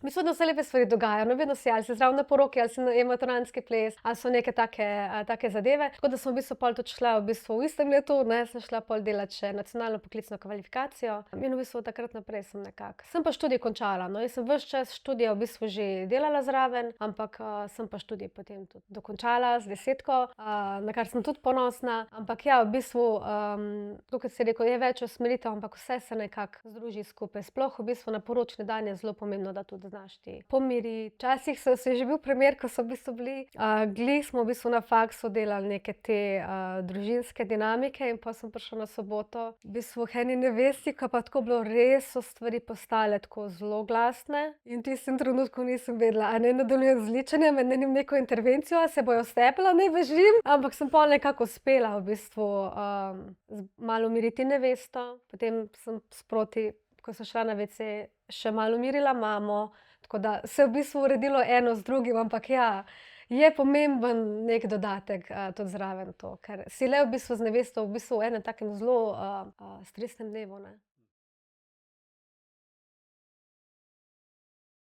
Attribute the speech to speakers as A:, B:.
A: Mislim, da se lepe stvari dogajajo, no, vedno si ali si zraven na poroki, ali si je maturantski ples, ali so neke take zadeve. Tako da sem v bistvu pol tudi šla v bistvu v istem letu, ne, sem šla pol delat še nacionalno poklicno kvalifikacijo in v bistvu od takrat naprej sem nekako. Sem pa študij končala, no, jaz sem ves čas študija v bistvu že delala zraven, ampak sem pa študij potem tudi dokončala z 10, na kar sem tudi ponosna. Ampak ja, v bistvu, tako kot si rekel, je več usmeritev, ampak vse se nekako združi skupaj. Sploh v bistvu na poročni dan je zelo pomembno, da tudi znaš ti pomiriti. Včasih se je že bil primer, ko so v bistvu bili, glih smo v bistvu na faksu delali neke te družinske dinamike in pol sem prišla na soboto v bistvu k eni nevesti, ko pa tako bilo res, so stvari postale tako zelo glasne. In v tistem trenutku nisem vedela, a naj nadaljujem z ličenjem, a naj naredim neko intervencijo, a se bojo stepla, naj bežim. Ampak sem pol nekako uspela v bistvu malo umiriti nevesto, potem sem sproti, ko sem šla na WC, še malo umirila mamo, tako da se je v bistvu uredilo eno z drugim, ampak ja, je pomemben neki dodatek tudi zraven to, ker si le v bistvu z nevesto v bistvu v enem takem zelo stresnem dnevu, ne.